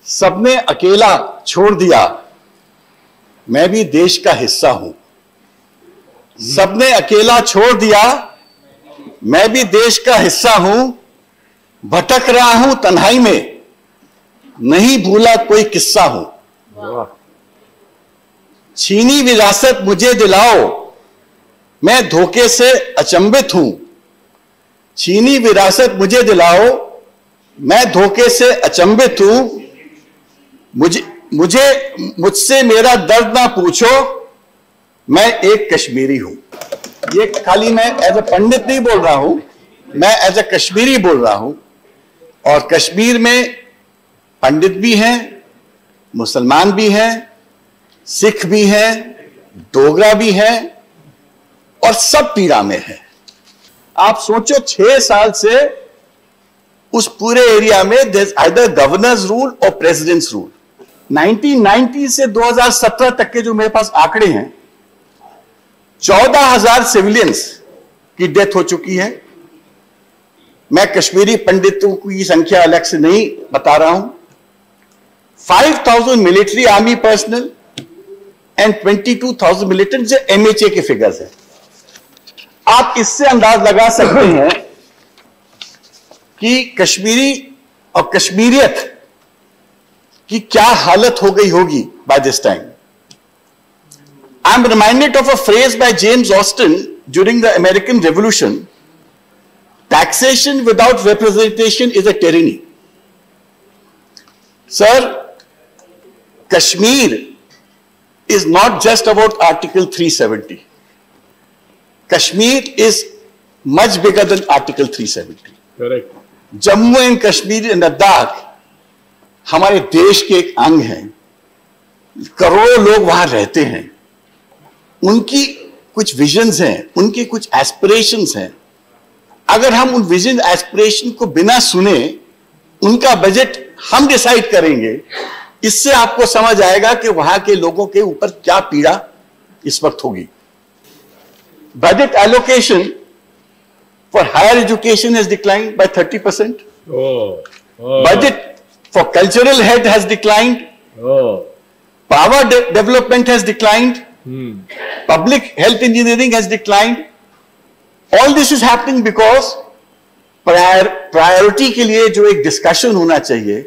सबने अकेला छोड़ दिया, मैं भी देश का हिस्सा हूं। सबने अकेला छोड़ दिया, मैं भी देश का हिस्सा हूं। भटक रहा हूं तन्हाई में, नहीं भूला कोई किस्सा हूं। छीनी विरासत मुझे दिलाओ, मैं धोखे से अचंभित हूं। छीनी विरासत मुझे दिलाओ, मैं धोखे से अचंभित हूं। मुझसे मेरा दर्द ना पूछो, मैं एक कश्मीरी हूं। ये खाली मैं एज ए पंडित नहीं बोल रहा हूं, मैं एज ए कश्मीरी बोल रहा हूं। और कश्मीर में पंडित भी हैं, मुसलमान भी हैं, सिख भी हैं, डोगरा भी हैं, और सब पीड़ा में हैं। आप सोचो 6 साल से उस पूरे एरिया में आइदर गवर्नर्स रूल और प्रेसिडेंट्स रूल। 1990 से 2017 तक के जो मेरे पास आंकड़े हैं, 14,000 सिविलियंस की डेथ हो चुकी है। मैं कश्मीरी पंडितों की संख्या अलग से नहीं बता रहा हूं। 5,000 military army personnel and 22,000 militant, जो MHA के फिगर्स हैं। आप इससे अंदाज लगा सकते हैं कि कश्मीरी और कश्मीरियत की क्या हालत हो गई होगी by this time. I am reminded of a phrase by James Austin during the American revolution, taxation without representation is a tyranny. Sir, Kashmir is not just about Article 370. Kashmir is much bigger than Article 370. Correct. Jammu and Kashmir and Ladakh हमारे देश के एक अंग हैं। करोड़ों लोग वहां रहते हैं, उनकी कुछ विजन्स हैं, उनके कुछ एस्पिरेशंस हैं। अगर हम उन विजन एस्पिरेशन को बिना सुने उनका बजट हम डिसाइड करेंगे, इससे आपको समझ आएगा कि वहां के लोगों के ऊपर क्या पीड़ा इस वक्त होगी। Budget allocation for higher education has declined by 30%. Budget for cultural head has declined. Power development has declined. Public health engineering has declined. All this is happening because priority के लिए जो एक डिस्कशन होना चाहिए,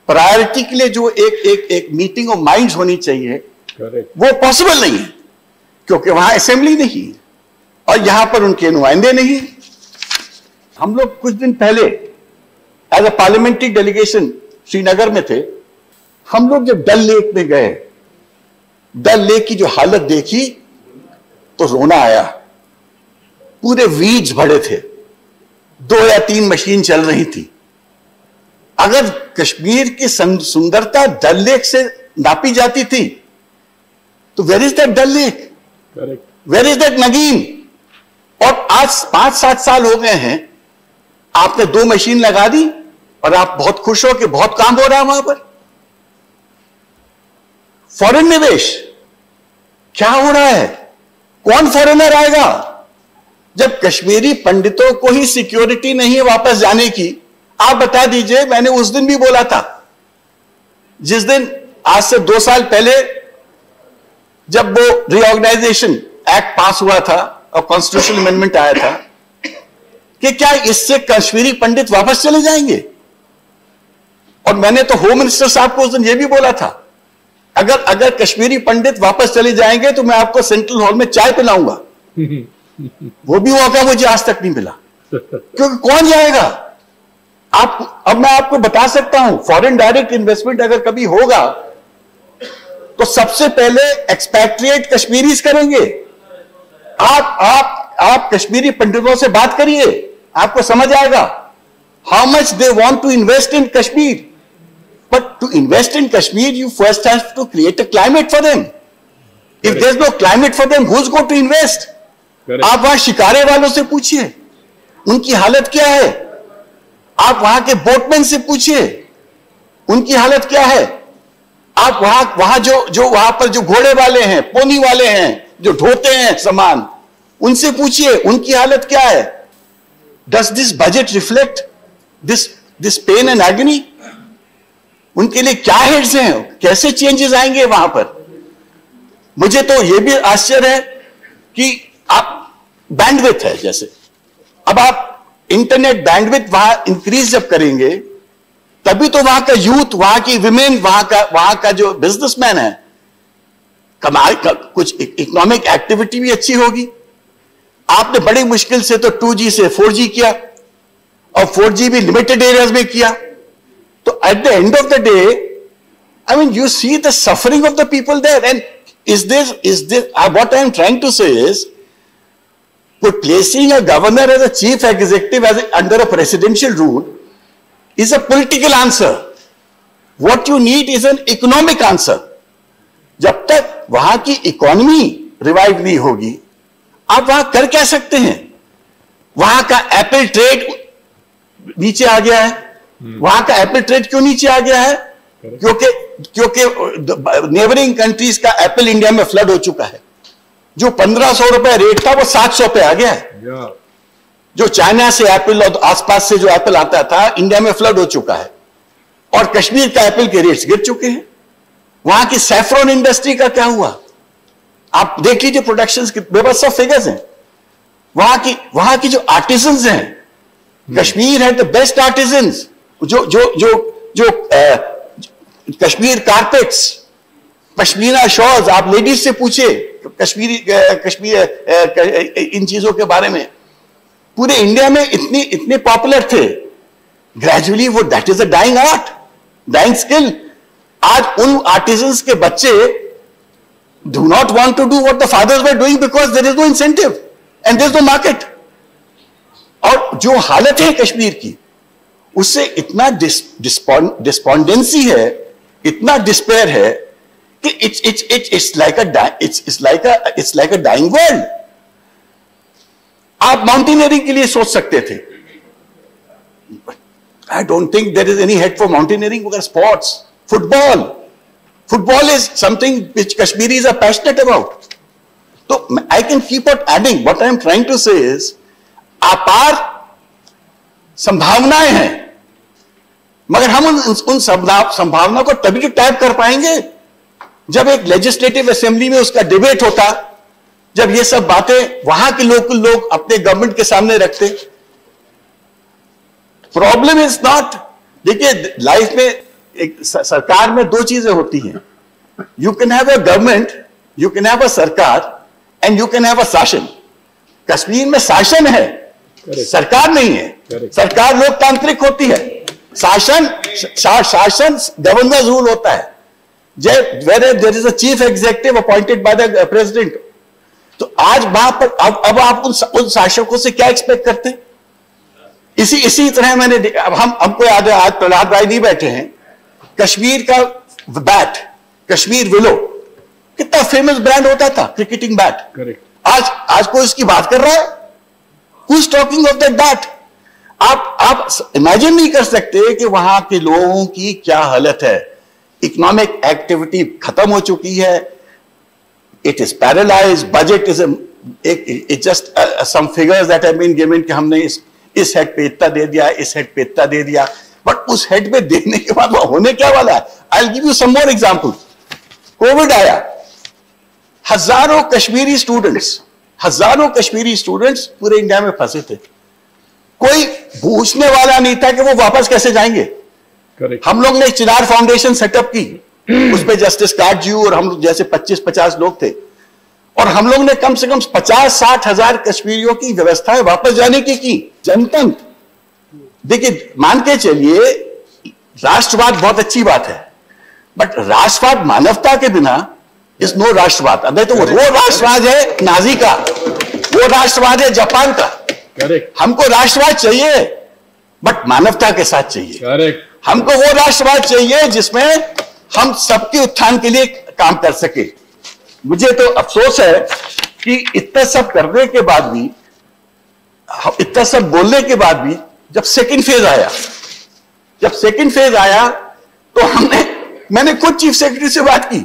प्रायोरिटी के लिए जो एक मीटिंग ऑफ माइंड्स होनी चाहिए, वो पॉसिबल नहीं है, क्योंकि वहां असेंबली नहीं है और यहां पर उनके नुमाइंदे नहीं। हम लोग कुछ दिन पहले as a parliamentary delegation Srinagar में थे। हम लोग जब डल लेक में गए, डल लेक की जो हालत देखी तो रोना आया। पूरे वीड्स भरे थे, 2 या 3 मशीन चल रही थी। अगर कश्मीर की सुंदरता डल लेक से नापी जाती थी तो where is that Dal lake, where is that Nageen? और आज 5-7 साल हो गए हैं, आपने 2 मशीन लगा दी और आप बहुत खुश हो कि बहुत काम हो रहा है वहां पर। फॉरेन निवेश क्या हो रहा है? कौन फॉरेनर आएगा? जब कश्मीरी पंडितों को ही सिक्योरिटी नहीं है वापस जाने की, आप बता दीजिए। मैंने उस दिन भी बोला था, जिस दिन आज से 2 साल पहले जब वो रीऑर्गेनाइजेशन एक्ट पास हुआ था और कॉन्स्टिट्यूशनल अमेंडमेंट आया था, कि क्या इससे कश्मीरी पंडित वापस चले जाएंगे? और मैंने तो होम मिनिस्टर साहब को उस दिन ये भी बोला था, अगर कश्मीरी पंडित वापस चले जाएंगे तो मैं आपको सेंट्रल हॉल में चाय पिलाऊंगा। वो भी मौका मुझे आज तक नहीं मिला, क्योंकि कौन जाएगा? अब मैं आपको बता सकता हूं, फॉरेन डायरेक्ट इन्वेस्टमेंट अगर कभी होगा तो सबसे पहले एक्सपैट्रिएट कश्मीरीज करेंगे। आप कश्मीरी पंडितों से बात करिए, आपको समझ आएगा how much they want to invest in Kashmir. But to invest in Kashmir you first have to create a climate for them. If there is no climate for them, who is going to invest? आप वहां शिकारे वालों से पूछिए, उनकी हालत क्या है। आप वहां के बोटमैन से पूछिए, उनकी हालत क्या है। आप वहां जो वहां पर जो घोड़े वाले हैं, पोनी वाले हैं, जो ढोते हैं सामान, उनसे पूछिए उनकी हालत क्या है। Does this budget reflect this pain and agony? उनके लिए क्या हेड्स हैं, कैसे चेंजेस आएंगे वहां पर। मुझे तो यह भी आश्चर्य है कि आप बैंडविड्थ है, जैसे अब आप इंटरनेट बैंडविड्थ वहां इंक्रीज जब करेंगे तभी तो वहां का यूथ, वहां की विमेन, वहां का जो बिजनेसमैन है, कमाल का कुछ इकोनॉमिक एक्टिविटी भी अच्छी होगी। आपने बड़ी मुश्किल से तो 2G से 4G किया और 4G भी लिमिटेड एरियाज में किया। तो at the end of the day, I mean, you see the suffering of the people there. And is this what I am trying to say is, placing a governor as a chief executive under a presidential rule is a political answer. What you need is an economic answer. जब तक वहां की economy revive नहीं होगी, आप वहां कर क्या सकते हैं? वहां का एप्पल ट्रेड नीचे आ गया है। वहां का एप्पल ट्रेड क्यों नीचे आ गया है? क्योंकि नेबरिंग कंट्रीज का एप्पल इंडिया में फ्लड हो चुका है। जो 1500 रुपए रेट था वो 700 पे आ गया है। जो चाइना से एप्पल और आसपास से जो एप्पल आता था, इंडिया में फ्लड हो चुका है। और कश्मीर का एप्पल के रेट्स गिर चुके हैं। वहां की सैफरॉन इंडस्ट्री का क्या हुआ? आप देख लीजिए, प्रोडक्शन के बेबस सब फिगर्स हैं। वहां की जो आर्टिजन्स हैं, कश्मीर है द बेस्ट आर्टिजन्स। जो कश्मीर कारपेट्स, पश्मीना शॉल्स, आप लेडीज से पूछे कश्मीर इन चीजों के बारे में, पूरे इंडिया में इतने पॉपुलर थे। ग्रेजुअली वो that is a dying art, dying skill. आज उन आर्टिजन्स के बच्चे do not want to do what the fathers were doing because there is no incentive and there is no market. और जो हालत है कश्मीर की, उससे इतना डिस्पोंडेंसी है, इतना डिस्पेयर है कि it's like a dying world. आप माउंटेनियरिंग के लिए सोच सकते थे। I don't think there is any head for mountaineering. मगर sports, football is something which Kashmiris are passionate about. तो I can keep on adding. What I am trying to say is, अपार संभावनाएं हैं, मगर हम उन संभावनाओं को तभी टैप कर पाएंगे जब एक लेजिस्लेटिव असेंबली में उसका डिबेट होता, जब ये सब बातें वहां के लोग अपने गवर्नमेंट के सामने रखते। प्रॉब्लम इज नॉट, देखिए लाइफ में एक सरकार में दो चीजें होती हैं। You can have a government, you can have a sarkar and you can have a shasan. Kashmir में शासन है, सरकार नहीं है। सरकार लोकतांत्रिक होती है, शासन गवर्नर्स रूल होता है। where there is a chief executive appointed by the president। तो आज वहां पर अब आप उन शासकों से क्या एक्सपेक्ट करते हैं? इसी तरह मैंने अब हमको याद है, आज प्रहलाद राय नहीं बैठे हैं, कश्मीर का बैट, कश्मीर विलो कितना फेमस ब्रांड होता था, क्रिकेटिंग बैट। आज कोई इसकी बात कर रहा है? Who is talking of that bat? आप इमेजिन नहीं कर सकते कि वहां के लोगों की क्या हालत है। इकोनॉमिक एक्टिविटी खत्म हो चुकी है, it is paralyse, budget is just some figures that have been given कि हमने इस हेड पे इतना दे दिया, इस हेड पे इतना दे दिया, बट उस हेड पे देने के बाद वो होने क्या वाला है? I will give you some more example. Covid आया, हजारों कश्मीरी स्टूडेंट्स पूरे इंडिया में फंसे थे। कोई पूछने वाला नहीं था कि वो वापस कैसे जाएंगे। हम लोग ने चिनार फाउंडेशन सेटअप की, उस पे जस्टिस काटजी और हम लोग जैसे 25-50 लोग थे, और हम लोग ने कम से कम 50-60 हजार कश्मीरियों की व्यवस्थाएं वापस जाने की जनतंत्र। देखिए, मान के चलिए राष्ट्रवाद बहुत अच्छी बात है, बट राष्ट्रवाद मानवता के बिना इज नो राष्ट्रवाद। अगर तो वो राष्ट्रवाद है नाजी का, वो राष्ट्रवाद है जापान का। हमको राष्ट्रवाद चाहिए बट मानवता के साथ चाहिए। हमको वो राष्ट्रवाद चाहिए जिसमें हम सबके उत्थान के लिए काम कर सके। मुझे तो अफसोस है कि इतना सब करने के बाद भी, इतना सब बोलने के बाद भी, जब सेकंड फेज आया तो मैंने खुद चीफ सेक्रेटरी से बात की।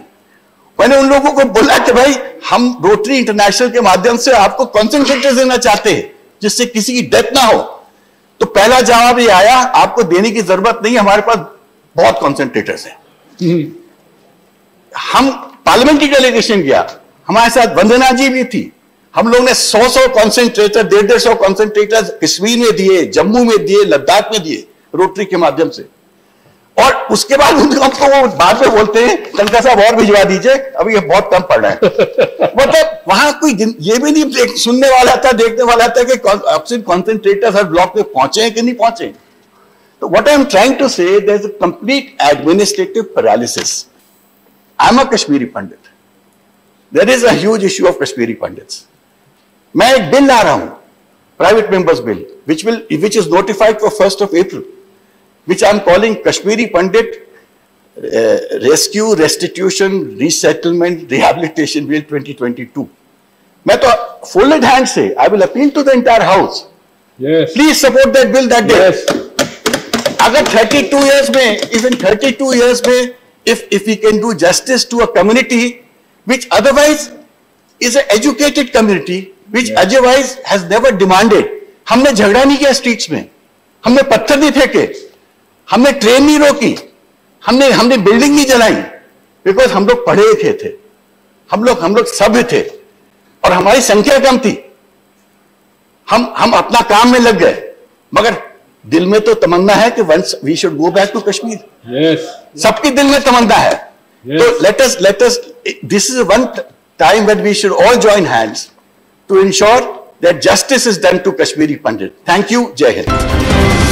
मैंने उन लोगों को बोला कि भाई, हम रोटरी इंटरनेशनल के माध्यम से आपको कॉन्सेंट्रेटर देना चाहते हैं जिससे किसी की डेथ ना हो। तो पहला जवाब ये आया, आपको देने की जरूरत नहीं, हमारे पास बहुत कॉन्सेंट्रेटर्स हैं। हम पार्लियामेंट्री डेलीगेशन गया, हमारे साथ वंदना जी भी थी। हम लोग ने 100 कॉन्सेंट्रेटर, 150 कॉन्सेंट्रेटर कश्मीर में दिए, जम्मू में दिए, लद्दाख में दिए, रोटरी के माध्यम से। और उसके बाद हमको वो बाद में बोलते हैं तनखा साहब और भिजवा दीजिए, अभी ये बहुत कम पड़ रहा है। मतलब वहां कोई ये भी नहीं सुनने वाला था, देखने वाला था कि ऑक्सीजन कॉन्सेंट्रेटर हर ब्लॉक में पहुंचे हैं कि नहीं पहुंचे। तो what I am trying to say, there is a complete administrative paralysis. I am a Kashmiri Pandit, there is a huge issue of Kashmiri Pandits. मैं एक बिल ला रहा हूं, private members bill, which is notified for 1st of April, which I am calling Kashmiri Pandit Rescue, Restitution, Resettlement, Rehabilitation Bill 2022. मैं तो folded hand से, I will appeal to the entire house. Yes. Please support that bill that day. Yes. अगर 32 years में, even 32 years में, if we can do justice to a community which otherwise is an educated community, which otherwise has never demanded. हमने झगड़ा नहीं किया streets में, हमने पत्थर नहीं फेंके, हमने ट्रेन नहीं रोकी, हमने बिल्डिंग नहीं जलाई, बिकॉज हम लोग पढ़े लिखे थे, हम लोग सभ्य थे और हमारी संख्या कम थी। हम अपना काम में लग गए, मगर दिल में तो तमन्ना है कि once we should go back to Kashmir. Yes. सबके दिल में तमन्ना है। Yes. तो let us this is one time when we should all join hands to ensure that justice is done to Kashmiri Pandit. Thank you. Jai Hind.